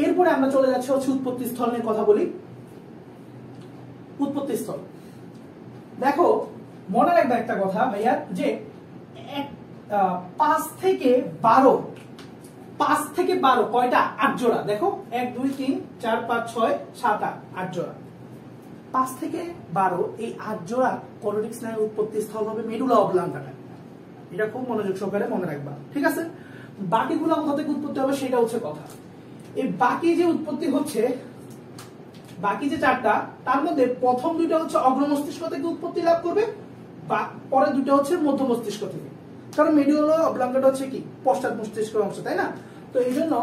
এরপরে আমরা চলে যাচ্ছি হচ্ছে উৎপত্তি স্থল নিয়ে কথা বলি। উৎপত্তি স্থল দেখো, মনে রাখবে একটা কথা ভাইয়া, যে 5 থেকে 12 কয়টা? 8 জোড়া। দেখো 1 2 3 4 5 6 7 8 8 জোড়া। 5 থেকে 12 এই 8 জোড়া করোটিক স্নায়ুর উৎপত্তি স্থল হবে মেডুলা অবলাঙ্গাটা। এটা খুব মনোযোগ সহকারে মনে রাখবা, ঠিক আছে? বাকিগুলো কোথা থেকে উৎপত্তি হবে সেটা হচ্ছে কথা। এই বাকি যে উৎপত্তি হচ্ছে, বাকি যে 4টা, তার মধ্যে প্রথম 2টা হচ্ছে অগ্র মস্তিষ্ক থেকে উৎপত্তি লাভ করবে, পরে 2টা হচ্ছে মধ্য মস্তিষ্ক থেকে। কারণ মেডুলা অবলাঙ্গাটা হচ্ছে কি পশ্চাৎ মস্তিষ্কের অংশ, তাই না? তো এই জন্য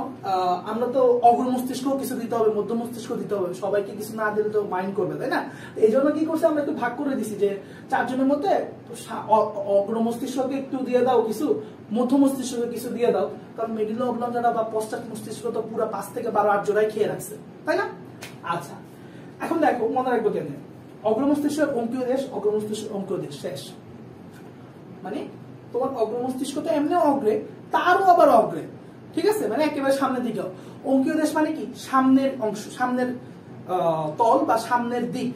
আমরা তো অগ্র মস্তিষ্ক কিছু দিতে হবে, মধ্য মস্তিষ্ক দিতে হবে, সবাইকে কিছু না দিলে তো মাইন্ড করবে, তাই না? এই জন্য কি করছে, আমরা একটু ভাগ করে দিছি যে 4 জনের মধ্যে অগ্র মস্তিষ্ককে একটু দিয়ে দাও কিছু, মধ্য মস্তিষ্ককে কিছু দিয়ে দাও। কারণ মেডুলা অবলাঙ্গাটা বা পশ্চাৎ মস্তিষ্ক তো পুরো 5 থেকে 12 8 জোড়ায় খেয়ে রাখছে, তাই না? আচ্ছা, এখন দেখো মনে রাখবো কেমনে, অগ্র মস্তিষ্কের অঙ্কীয় দেশ, অগ্র মস্তিষ্কের অঙ্কীয় দেশ শেষ। মানে তোমার অগ্র মস্তিষ্ক তো এমনিও অগ্রে, তারও আবার অগ্রে, ঠিক আছে? মানে একেবারে সামনের দিকে। অঙ্কীয় দেশ মানে কি সামনের অংশ, সামনের তল বা সামনের দিক।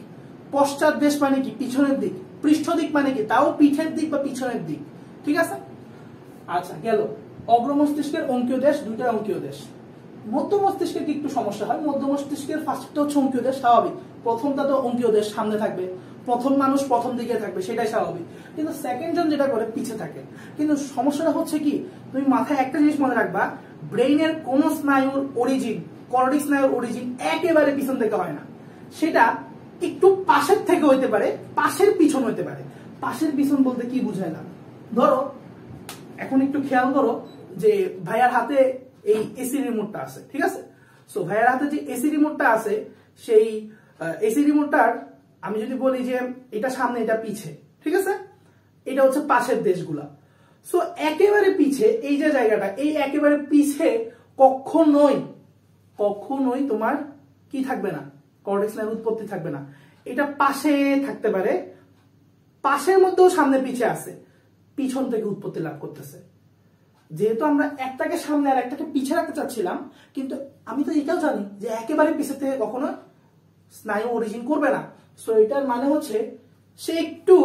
পশ্চাৎ দেশ মানে কি পিছনের দিক। পৃষ্ঠ দিক মানে কি তাও পিঠের দিক বা পিছনের দিক, ঠিক আছে? আচ্ছা, গেল অগ্র মস্তিষ্কের অঙ্কীয় দেশ, 2টা অঙ্কীয় দেশ। মধ্য মস্তিষ্কের কি একটু সমস্যা হয়, মধ্য মস্তিষ্কের ফার্স্টটা হচ্ছে অঙ্কীয় দেশ, স্বাভাবিক। প্রথমটা তো অঙ্কীয় দেশ সামনে থাকবে, প্রথম মানুষ প্রথম দিকে থাকবে, সেটাই স্বাভাবিক। কিন্তু সেকেন্ড জন যেটা করে পিছে থাকে। কিন্তু সমস্যাটা হচ্ছে কি, তুমি মাথায় একটা জিনিস মনে রাখবা, ব্রেইনের কোন স্নায়ুর অরিজিন, করোটিক স্নায়ুর অরিজিন একেবারে পিছন থেকে হয় না। সেটা একটু পাশের থেকে হইতে পারে, পাশের পিছন হইতে পারে। পাশের পিছন বলতে কি বুঝাইলাম, ধরো এখন একটু খেয়াল করো যে ভাইয়ার হাতে এই এসি রিমোটটা আছে, ঠিক আছে? সো ভাইয়ার হাতে যে এসি রিমোটটা আছে, সেই এসি রিমোটটার আমি যদি বলি যে এটা সামনে এটা পিছে, ঠিক আছে? এটা হচ্ছে পাশের দেশগুলা। সো একেবারে পিছে এই যে জায়গাটা, এই একেবারে পিছে কখনোই তোমার কি থাকবে না, করোটিক স্নায়ুর উৎপত্তি থাকবে না। এটা পাশে থাকতে পারে, পাশের মধ্যেও সামনে পিছে আছে, পিছন থেকে উৎপত্তি লাভ করতেছে। যেহেতু আমরা একটাকে সামনে আর একটাকে পিছে রাখতে চাচ্ছিলাম, কিন্তু আমি তো এটাও জানি যে একেবারে পিছে থেকে কখনো স্নায়ু অরিজিন করবে না। সো এটার মানে হচ্ছে সে একটু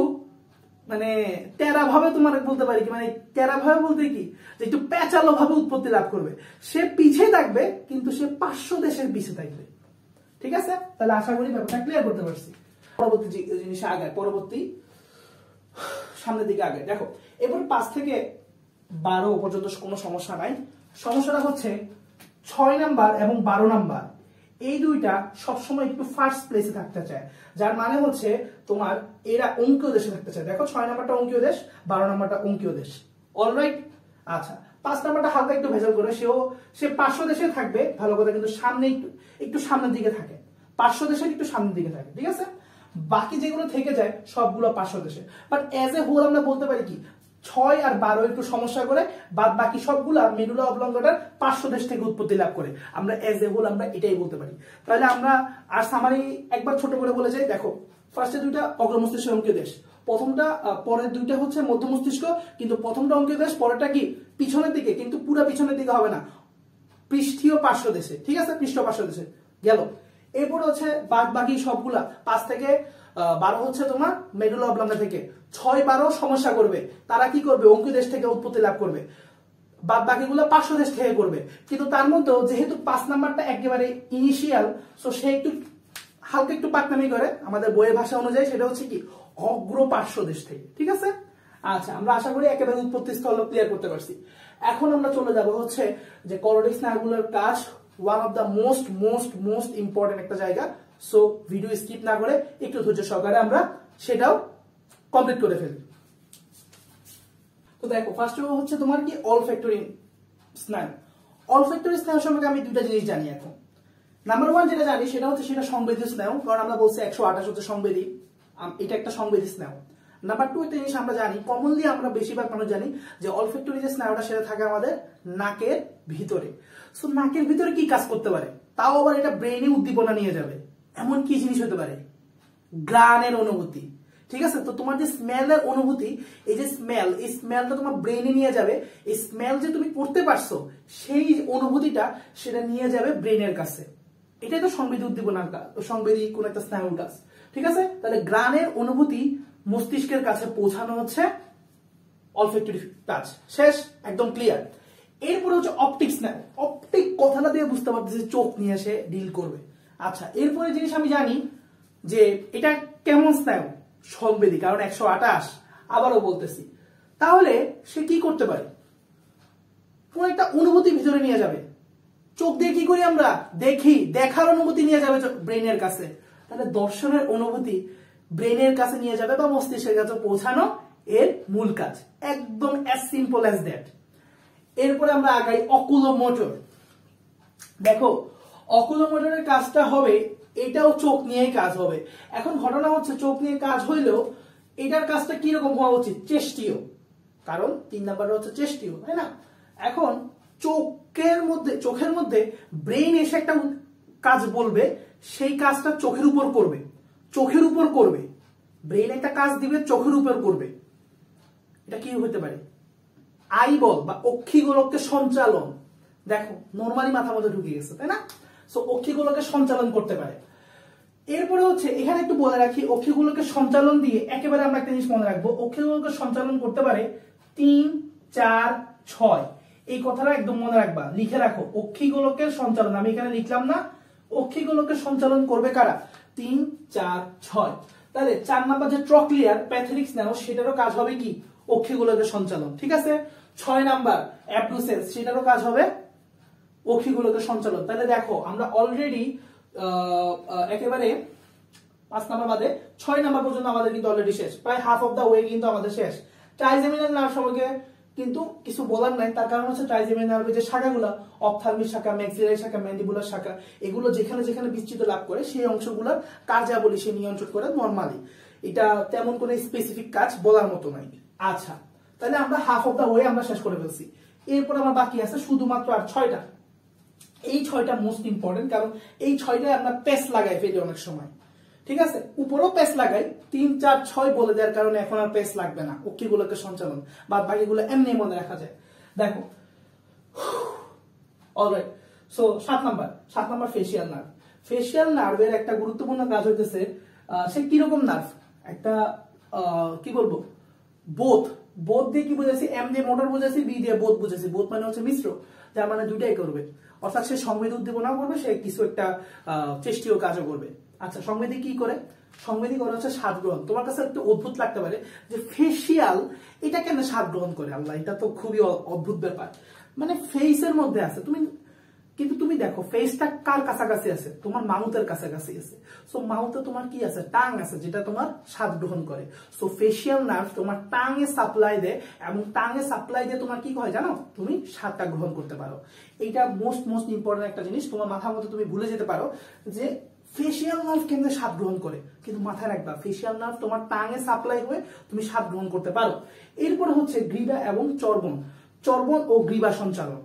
মানে তেরা ভাবে, তোমার বলতে পারি কি, মানে তেরা ভাবে বলতে কি, যে একটু প্যাচালো ভাবে উৎপত্তি লাভ করবে। সে পিছে থাকবে, কিন্তু সে পার্শ্ব দেশের পিছে থাকবে, ঠিক আছে? তাহলে আশা করি ব্যাপারটা ক্লিয়ার করতে পারছি। পরবর্তী জিনিসে আগে, পরবর্তী সামনের দিকে আগে দেখো। এবার 5 থেকে 12 পর্যন্ত কোনো সমস্যা নাই। সমস্যাটা হচ্ছে 6 নাম্বার এবং 12 নাম্বার, এই 2টা সবসময় একটু ফার্স্ট প্লেসে থাকতে চায়। যার মানে হচ্ছে তোমার এরা অঙ্কীয় দেশে থাকতে চায়। দেখো 6 নাম্বারটা অঙ্কীয় দেশ, 12 নাম্বারটা অঙ্কীয় দেশ, অলরাইট? আচ্ছা, 5 নাম্বারটা হালকা একটু ভেজাল করে, সে পার্শ্ব দেশে থাকবে, ভালো কথা, কিন্তু সামনে একটু সামনের দিকে থাকে, পার্শ্ব দেশের একটু সামনের দিকে থাকে, ঠিক আছে? বাকি যেগুলো থেকে যায় সবগুলো পার্শ্ব দেশে। বাট এজ এ হোল আমরা বলতে পারি কি, 6 আর 12 একটু সমস্যা করে, বাদ বাকি সবগুলা মেডুলা অবলাঙ্গাটার পার্শ্ব দেশ থেকে উৎপত্তি লাভ করে। আমরা এজ এ হোল আমরা এটাই বলতে পারি। তাহলে আমরা আর সামারি একবার ছোট করে বলে যাই। দেখো, ফার্স্টে 2টা অগ্র মস্তিষ্কের অঙ্কীয় দেশ, প্রথমটা, পরের 2টা হচ্ছে মধ্য মস্তিষ্ক, কিন্তু প্রথমটা অঙ্কীয় দেশ, পরেরটা কি পিছনের দিকে, কিন্তু পুরো পিছনের দিকে হবে না, পৃষ্ঠীয় পার্শ্ব দেশে, ঠিক আছে? পৃষ্ঠ পার্শ্ব দেশে গেল। এরপর হচ্ছে বাদ বাকি সবগুলা 5 থেকে 12 হচ্ছে তোমার মেডুলা অবলাঙ্গা থেকে। 6 12 সমস্যা করবে, তারা কি করবে, অঙ্কীয় দেশ থেকে উৎপত্তি লাভ করবে, বাদ বাকিগুলো পার্শ্ব দেশ থেকে করবে। কিন্তু তার মধ্যেও যেহেতু 5 নাম্বারটা একেবারে ইনিশিয়াল, সো সে একটু হালকা একটু পাকনামি করে, আমাদের বইয়ের ভাষা অনুযায়ী সেটা হচ্ছে কি অগ্র পার্শ্ব দেশ থেকে, ঠিক আছে? আচ্ছা, আমরা আশা করি একেবারে উৎপত্তি স্থল ক্লিয়ার করতে পারছি। এখন আমরা চলে যাব হচ্ছে যে করোটিক স্নায়ুগুলোর কাজ, one of the most important একটা জায়গা। সো ভিডিও স্কিপ না করে একটু ধৈর্য সহকারে আমরা সেটাও কমপ্লিট করে ফেলি। তো দেখো, ফার্স্ট হচ্ছে তোমার কি অলফ্যাক্টরি স্নায়ু। অলফ্যাক্টরি স্নায়ু সম্পর্কে আমি 2টা জিনিস জানি এখন। নাম্বার 1 যেটা জানি সেটা হচ্ছে সেটা সংবেদী স্নায়ু, কারণ আমরা বলছি 128 হচ্ছে সংবেদী, এটা একটা সংবেদী স্নায়ু। নাম্বার 2 একটা জিনিস আমরা জানি, কমনলি আমরা বেশিরভাগ মানুষ জানি যে অলফ্যাক্টরি যে স্নায়ুটা সেটা থাকে আমাদের নাকের ভিতরে। সো নাকের ভিতরে কি কাজ করতে পারে, তাও আবার এটা ব্রেইনে উদ্দীপনা নিয়ে যাবে, এমন কি জিনিস হতে পারে, গ্রানের অনুভূতি, ঠিক আছে? তো তোমার যে স্মেলের অনুভূতি, এই যে স্মেল, এই স্মেলটা তোমার ব্রেনে নিয়ে যাবে, এই স্মেল যে তুমি করতে পারছো সেই অনুভূতিটা সেটা নিয়ে যাবে ব্রেনের কাছে। এটাই তো সংবেদী উদ্দীপনার কাজ, সংবেদী কোন একটা স্নায়ুর কাজ, ঠিক আছে? তাহলে ঘ্রাণের অনুভূতি মস্তিষ্কের কাছে পৌঁছানো হচ্ছে অলফ্যাক্টরি টাচ। শেষ, একদম ক্লিয়ার। এরপরে হচ্ছে অপটিক স্নায়ু। অপটিক কথাটা দিয়ে বুঝতে পারতেছি চোখ নিয়ে এসে ডিল করবে। আচ্ছা, এরপরে জিনিস আমি জানি যে এটা কেমন স্নায়ু, সংবেদী, কারণ 128, আবারও বলতেছি। তাহলে সে কি করতে পারে, কোন একটা অনুভূতি ভিতরে নিয়ে যাবে। চোখ দিয়ে কি করি আমরা, দেখি, দেখার অনুভূতি নিয়ে যাবে ব্রেনের কাছে। তাহলে দর্শনের অনুভূতি ব্রেনের কাছে নিয়ে যাবে বা মস্তিষ্কের কাছে পৌঁছানো এর মূল কাজ, একদম অ্যাজ সিম্পল অ্যাজ দ্যাট। এরপরে আমরা আগাই অকুলোমোটর। দেখো, অকুলোমোটরের কাজটা হবে, এটাও চোখ নিয়েই কাজ হবে। এখন ঘটনা হচ্ছে চোখ নিয়ে কাজ হইলেও এটার কাজটা কি রকম হওয়া উচিত, চেষ্টীয়, কারণ 3 নাম্বারটা হচ্ছে চেষ্টীয়, তাই না? এখন চোখের মধ্যে ব্রেন এসে একটা কাজ বলবে, সেই কাজটা চোখের উপর করবে, চোখের উপর করবে। ব্রেন একটা কাজ দিবে, চোখের উপর করবে। এটা কি হতে পারে, আইবল বা অক্ষিগোলকের সঞ্চালন। দেখো, নরমালি মাথার মধ্যে ঢুকে গেছে, তাই না? সো অক্ষিগোলকের সঞ্চালন করতে পারে। এরপরে হচ্ছে এখানে একটু বলে রাখি, অক্ষিগোলকের সঞ্চালন দিয়ে একেবারে আমরা একটা জিনিস মনে রাখবো, অক্ষিগোলকের সঞ্চালন করতে পারে 3, 4, 6। এই কথাটা একদম মনে রাখবা, লিখে রাখো, অক্ষিগোলকের সঞ্চালন। আমি এখানে লিখলাম না, অক্ষিগোলকের সঞ্চালন করবে কারা, 3, 4, 6। তাহলে 4 নাম্বার যে ট্রক্লিয়ার প্যাথেরিক স্নায়ু, সেটারও কাজ হবে কি, অক্ষিগোলকের সঞ্চালন, ঠিক আছে? 6 নাম্বার অ্যাবডুসেন্স, সেটারও কাজ হবে অক্ষিগোলকের সঞ্চালন। তাহলে দেখো, আমরা অলরেডি একেবারে 5 নাম্বার বাদে 6 নাম্বার পর্যন্ত আমাদের কিন্তু অলরেডি শেষ, প্রায় হাফ অফ দা ওয়ে কিন্তু আমাদের শেষ। ট্রাইজেমিনাল নার্ভ সম্পর্কে কিন্তু কিছু বলার নাই, তার কারণ হচ্ছে ট্রাইজেমিনাল নার্ভের যে শাখাগুলো, অপথালমিক শাখা, ম্যাক্সিলারি শাখা, ম্যান্ডিবুলার শাখা, এগুলো যেখানে যেখানে বিস্তৃত লাভ করে সেই অংশগুলোর কার্যাবলী সে নিয়ন্ত্রণ করে নরমালি। এটা তেমন কোনো স্পেসিফিক কাজ বলার মতো নাই। আচ্ছা, তাহলে আমরা হাফ অফ দা ওয়ে আমরা শেষ করে ফেলছি। এরপর আমার বাকি আছে শুধুমাত্র আর 6টা। এই 6টা মোস্ট ইম্পর্টেন্ট, কারণ এই 6টায় আমরা পেস লাগাই ফেলি অনেক সময়, ঠিক আছে? উপরেও পেস লাগাই, 3, 4, 6 বলে দেওয়ার কারণে এখন আর পেস লাগবে না, অক্ষিগোলকের সঞ্চালন, বাদ বাকিগুলো এমনি মনে রাখা যায়। দেখো, alright. So 7 number facial nerve. Facial নার্ভের একটা গুরুত্বপূর্ণ কাজ হইতেছে, সে কিরকম নার্ভ, একটা কি বলবো, বোধ দিয়ে কি বুঝেছি, এম দিয়ে মোটর বুঝেছি, বি দিয়ে বোধ বুঝেছি। বোধ মানে হচ্ছে মিশ্র, যার মানে দুটাই করবে, অর্থাৎ সে সংবেদী উদ্দীপনাও করবে, সে কিছু একটা চেষ্টীয় কাজও করবে। আচ্ছা, সংবেদী কি করে, সংবেদী করে হচ্ছে স্বাদ গ্রহণ। তোমার কাছে একটু অদ্ভুত লাগতে পারে যে ফেসিয়াল এটা কেন স্বাদ গ্রহণ করে, আল্লাহ, এটা তো খুবই অদ্ভুত ব্যাপার। মানে ফেসের মধ্যে আছে, কিন্তু তুমি দেখো ফেসটা কার কাছাকাছি আছে, তোমার মাউথের কাছাকাছি আছে। সো মাউথে তোমার কি আছে, টাং আছে, যেটা তোমার স্বাদ গ্রহণ করে। সো ফেসিয়াল নার্ভ তোমার টাঙে সাপ্লাই দেয়, এবং টাঙে সাপ্লাই দিয়ে তোমার কি হয় জানো, তুমি স্বাদটা গ্রহণ করতে পারো। এইটা মোস্ট ইম্পর্টেন্ট একটা জিনিস, তোমার মাথার মধ্যে তুমি ভুলে যেতে পারো যে ফেসিয়াল নার্ভ কেমনে স্বাদ গ্রহণ করে, কিন্তু মাথায় রাখবা ফেসিয়াল নার্ভ তোমার টাঙে সাপ্লাই হয়ে তুমি স্বাদ গ্রহণ করতে পারো। এরপর হচ্ছে গ্রীবা এবং চর্বণ ও গ্রীবা সঞ্চালন।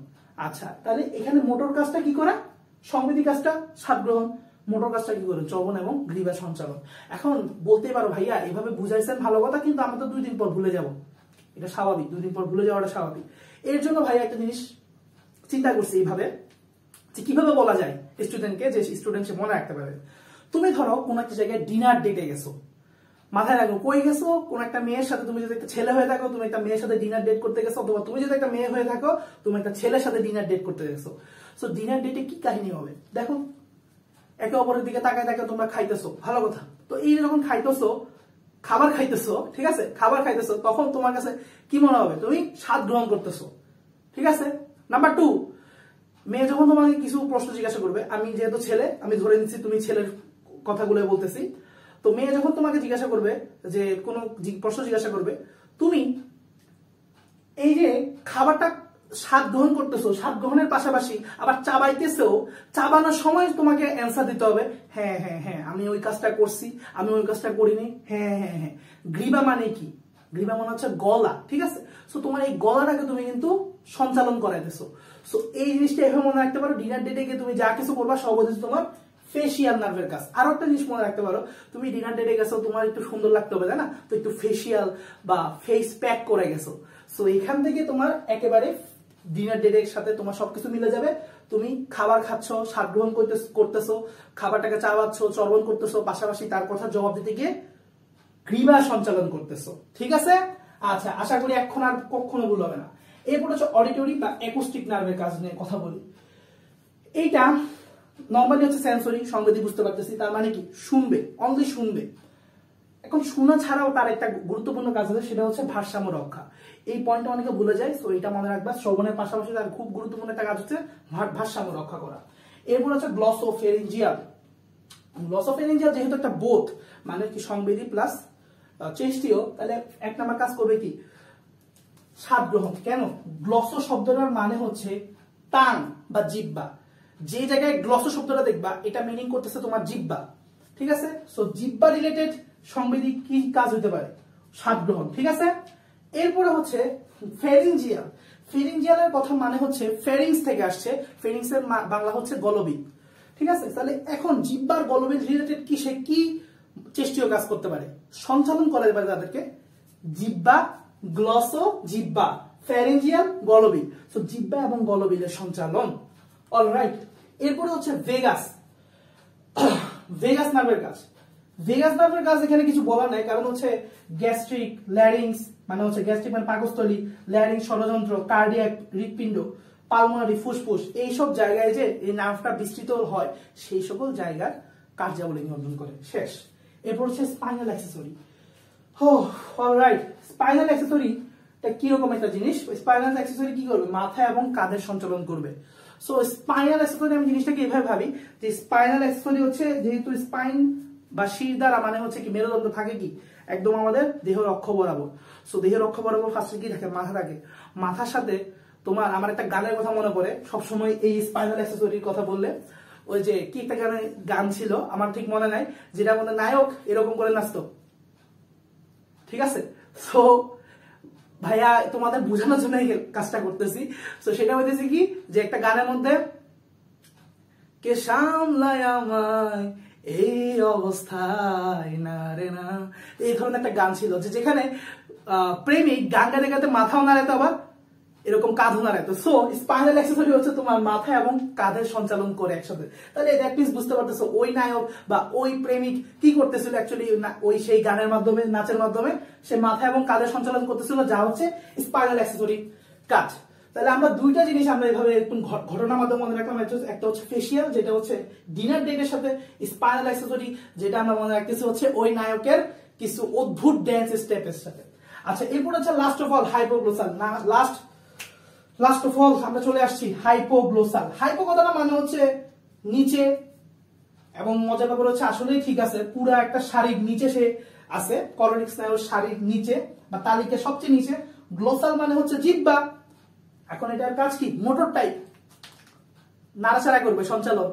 আচ্ছা, তাহলে এখানে মোটর কাজটা কি করে, সংবেদী কাজটা স্বাদ গ্রহণ, মোটর কাজটা কি করে, চর্বণ এবং গ্রীবা সঞ্চালন। এখন বলতেই পারো ভাইয়া এভাবে বুঝাইছেন ভালো কথা, কিন্তু আমরা তো 2 দিন পর ভুলে যাব, এটা স্বাভাবিক, 2 দিন পর ভুলে যাওয়াটা স্বাভাবিক। এর জন্য ভাইয়া একটা জিনিস চিন্তা করছি এইভাবে, যে কিভাবে বলা যায় স্টুডেন্টকে, যে স্টুডেন্ট সে মনে রাখতে পারে। তুমি ধরো কোন একটা জায়গায় ডিনার ডেটে গেছো, মাথায় রাখো কই গেছো, কোন একটা মেয়ের সাথে, তুমি যদি একটা ছেলে হয়ে থাকো তুমি একটা মেয়ের সাথে ডিনার ডেট করতে গেছো, অথবা তুমি যদি একটা মেয়ে হয়ে থাকো তুমি একটা ছেলের সাথে ডিনার ডেট করতে গেছো। সো ডিনার ডেটে কি কাহিনী হবে, দেখো একে অপরের দিকে তাকায় তাকায় তোমরা খাইতেছো, ভালো কথা। তো এই যখন খাবার খাইতেছো, ঠিক আছে, খাবার খাইতেছো, তখন তোমার কাছে কি মনে হবে, তুমি স্বাদ গ্রহণ করতেছো, ঠিক আছে? নাম্বার 2, মেয়ে যখন তোমাকে কিছু প্রশ্ন জিজ্ঞাসা করবে, আমি যেহেতু ছেলে আমি ধরে নিচ্ছি তুমি ছেলের কথাগুলো বলতেছি, তো মেয়ে যখন তোমাকে জিজ্ঞাসা করবে, যে কোনো প্রশ্ন জিজ্ঞাসা করবে, তুমি এই যে খাবারটা স্বাদ গ্রহণ করতেছো, স্বাদ গ্রহণের পাশাপাশি আবার চাবাইতেছো, চাবানোর সময় তোমাকে অ্যান্সার দিতে হবে, হ্যাঁ হ্যাঁ হ্যাঁ আমি ওই কাজটা করছি, আমি ওই কাজটা করিনি, হ্যাঁ হ্যাঁ হ্যাঁ। গ্রীবা মানে কি, গ্রীবা মানে হচ্ছে গলা, ঠিক আছে? সো তোমার এই গলাটাকে তুমি কিন্তু সঞ্চালন করাইতেছো। সো এই জিনিসটা এভাবে মনে রাখতে পারো, ডিনার ডেটে গিয়ে তুমি যা কিছু করবা সব হচ্ছে তোমার ফেসিয়াল নার্ভের কাজ। আরো একটা জিনিস মনে রাখতে পারো, তুমি ডিনার ডেটে গেছো, তোমার একটু সুন্দর লাগতে হবে, তাই না? তো একটু ফেসিয়াল বা ফেস প্যাক করে গেছো, সো এখান থেকে তোমার একেবারে ডিনার ডেটের সাথে তোমার সবকিছু মিলে যাবে। তুমি খাবার খাচ্ছ, স্বাদ গ্রহণ করতেছো, খাবারটাকে চাবাচ্ছ, চর্বণ করতেছো, পাশাপাশি তার কথা জবাব দিতে গিয়ে গ্রীবা সঞ্চালন করতেছো। ঠিক আছে? আচ্ছা, আশা করি এখন আর কখনো ভুল হবে না। এরপর হচ্ছে অডিটরি বা অ্যাকুস্টিক নার্ভের কাজ নিয়ে কথা বলি। এইটা নর্মালি হচ্ছে সেন্সরি, সংবেদী, বুঝতে পারতেছি, তার মানে কি শুনবে, অনলি শুনবে। এখন শোনা ছাড়াও তার একটা গুরুত্বপূর্ণ কাজ আছে, সেটা হচ্ছে ভারসাম্য রক্ষা। এই পয়েন্টটা অনেকে ভুলে যায়, সো এটা মনে রাখবা। শ্রবণের পাশাপাশি তার খুব গুরুত্বপূর্ণ একটা কাজ হচ্ছে ভারসাম্য রক্ষা করা। এরপর হচ্ছে গ্লসোফেরিঞ্জিয়াল। গ্লসোফেরিঞ্জিয়াল যেহেতু একটা বোথ, মানে কি সংবেদী প্লাস চেষ্টীয়, তাহলে এক নাম্বার কাজ করবে কি স্বাদ গ্রহণ। কেন? গ্লসো শব্দটার মানে হচ্ছে টাং বা জিহ্বা। যে জায়গায় গ্লসো শব্দটা দেখবা, এটা মিনিং করতেছে তোমার জিহ্বা। ঠিক আছে? সো জিহ্বা রিলেটেড সংবেদী কি কাজ হতে পারে? স্বাদ গ্রহণ। ঠিক আছে? এরপরে হচ্ছে ফেরিঞ্জিয়াল। ফেরিঞ্জিয়ালের কথা মানে হচ্ছে ফেরিংস থেকে আসছে, ফেরিংস এর বাংলা হচ্ছে গলবিল। ঠিক আছে? তাহলে এখন জিহ্বার গলবিল রিলেটেড কি, সে কি চেষ্টীয় কাজ করতে পারে? সঞ্চালন করাতে পারে তাদেরকে জিহ্বা, গ্লসো, জিহ্বা, ফেরিঞ্জিয়াল, গলবিল। সো জিহ্বা এবং গলবিলের সঞ্চালন। অলরাইট। এরপরে হচ্ছে ভেগাস। ভেগাস নার্ভের কাজ। ভেগাস নার্ভের কাজ এখানে কিছু বলার নাই, কারণ হচ্ছে গ্যাস্ট্রিক, ল্যারিংস, মানে হচ্ছে গ্যাস্ট্রিক মানে পাকস্থলী, ল্যারিংস ষড়যন্ত্র, কার্ডিয়াক হৃৎপিণ্ড, পালমোনারি ফুসফুস, এইসব জায়গায় যে এই নার্ভটা বিস্তৃত হয়, সেই সকল জায়গার কার্যাবলী নিয়ন্ত্রণ করে। শেষ। এরপর হচ্ছে spinal accessory. Alright. Spinal accessory এটা কিরকম একটা জিনিস? স্পাইনাল অ্যাক্সেসরি কি করবে? মাথা এবং কাঁধের সঞ্চালন করবে। সো স্পাইনাল অ্যাক্সেসরি আমি জিনিসটাকে এভাবে ভাবি যে স্পাইনাল অ্যাক্সেসরি হচ্ছে, যেহেতু স্পাইন বা শির দ্বারা মানে হচ্ছে কি মেরুদণ্ড থাকে কি একদম আমাদের দেহের অক্ষ বরাবর। সো দেহের অক্ষ বরাবর ফার্স্টে কি থাকে? মাথা থাকে। মাথার সাথে তোমার, আমার একটা গানের কথা মনে পড়ে সবসময় এই স্পাইনাল অ্যাক্সেসরির কথা বললে, ওই যে কি একটা গান ছিল, আমার ঠিক মনে নাই, যেটা মধ্যে নায়ক এরকম করে নাচতো। ঠিক আছে? সো ভাইয়া তোমাদের বোঝানোর জন্য এই কাজটা করতেছি। সো সেটা হইতেছে কি, যে একটা গানের মধ্যে কে সামলায় আমায় এই অবস্থায় না রে না, এই ধরনের একটা গান ছিল, যে যেখানে প্রেমিক গান গাইতে গাইতে মাথাও নাড়াইতো, আবার এরকম কাঁধও নাড়াইতো। সো স্পাইনাল অ্যাক্সেসরি হচ্ছে তোমার মাথা এবং কাঁধের সঞ্চালন করে একসাথে। তাহলে দ্যাট মিন্স বুঝতে পারতেছো ওই নায়ক বা ওই প্রেমিক কি করতেছিল অ্যাকচুয়ালি, ওই সেই গানের মাধ্যমে, নাচের মাধ্যমে সে মাথা এবং কাঁধের সঞ্চালন করতেছিল, যা হচ্ছে স্পাইনাল অ্যাক্সেসরি কাজ। তাহলে আমরা দুইটা জিনিস আমরা এভাবে একটু ঘটনার মাধ্যমে মনে রাখলাম। একটা হচ্ছে ফেসিয়াল, যেটা হচ্ছে ডিনার ডেটের সাথে, স্পাইনাল অ্যাক্সেসরি যেটা আমরা মনে রাখতেছি হচ্ছে ওই নায়কের কিছু অদ্ভুত ড্যান্স স্টেপের সাথে। আচ্ছা, এরপর হচ্ছে লাস্ট অফ অল হাইপোগ্লোসাল। না, লাস্ট অফ অল আমরা চলে আসছি হাইপোগ্লোসাল। হাইপো কথাটা মানে হচ্ছে নিচে, এবং মজার ব্যাপার হচ্ছে আসলেই ঠিক আছে, পুরো একটা শারীর নিচে সে আছে, করোনিক স্নায়ুর শারীর নিচে বা তালিকার সবচেয়ে নিচে। গ্লোসাল মানে হচ্ছে জিহ্বা। এখন এটার কাজ কি? মোটর টাইপ, নাড়াচাড়া করবে, সঞ্চালন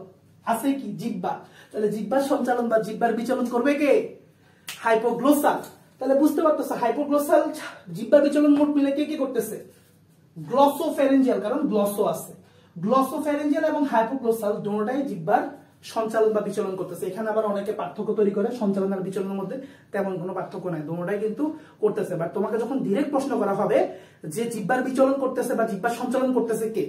আছে কি জিহ্বা। তাহলে জিহ্বার সঞ্চালন বা জিহ্বার বিচলন করবে কে? হাইপোগ্লোসাল। তাহলে বুঝতে পারতেছে হাইপোগ্লোসাল জিহ্বার বিচলন মোট মিলে কে কে করতেছে? গ্লসোফেরেঞ্জিয়াল, কারণ গ্লসো আছে। গ্লসোফেরেঞ্জিয়াল এবং হাইপোগ্লোসাল দুটোটাই জিহ্বার সঞ্চালন বা বিচলন করতেছে। এখানে আবার অনেকে পার্থক্য তৈরি করে, সঞ্চালন আর বিচলনের মধ্যে তেমন কোনো পার্থক্য নাই, দুটোটাই কিন্তু করতেছে। বাট তোমাকে যখন ডিরেক্ট প্রশ্ন করা হবে যে জিহ্বার বিচলন করতেছে বা জিহ্বার সঞ্চালন করতেছে কে,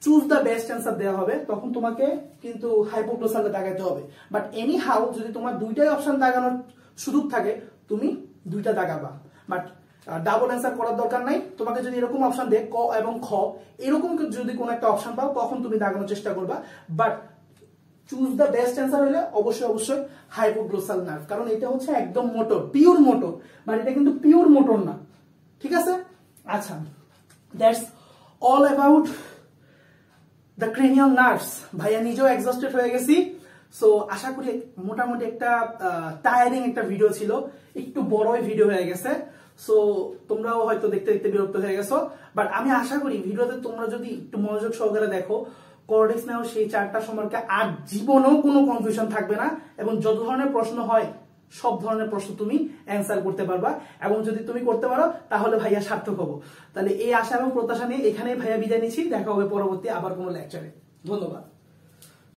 চুজ দ্য বেস্ট অ্যান্সার দেওয়া হবে, তখন তোমাকে কিন্তু হাইপোগ্লোসালে দাগাইতে হবে। বাট এনি হাউ যদি তোমার দুইটাই অপশন দাগানোর সুযোগ থাকে, তুমি দুইটা দাগাবা। বাট ডাবল অ্যান্সার করার দরকার নাই। তোমাকে যদি এরকম অপশন দেয় ক এবং খ, এরকম যদি কোনো একটা অপশন পাও, তখন তুমি দাগানোর চেষ্টা করবা। But choose the best answer হলে অবশ্যই হাইপোগ্লোসাল নার্ভ, কারণ এটা হচ্ছে একদম মোটর, পিওর মোটর, বাট এটা কিন্তু পিওর মোটর না। ঠিক আছে? আচ্ছা, that's all about the cranial nerves. ভাইয়া নিজেও এক্সস্টেড হয়ে গেছি। সো আশা করি মোটামুটি একটা টায়ারিং একটা ভিডিও ছিল, একটু বড়ই ভিডিও হয়ে গেছে। সো তোমরাও হয়তো দেখতে দেখতে বিরক্ত হয়ে গেছো, বাট আমি আশা করি ভিডিওতে তোমরা যদি একটু মনোযোগ সহকারে দেখো, কর্টেক্স নার্ভ সেই চারটা সম্পর্কে আর জীবনেও কোনো কনফিউশন থাকবে না, এবং যত ধরনের প্রশ্ন হয় সব ধরনের প্রশ্ন তুমি অ্যান্সার করতে পারবা। এবং যদি তুমি করতে পারো তাহলে ভাইয়া সার্থক হবো। তাহলে এই আশা এবং প্রত্যাশা নিয়ে এখানেই ভাইয়া বিদায় নিচ্ছি। দেখা হবে পরবর্তী আবার কোনো লেকচারে। ধন্যবাদ।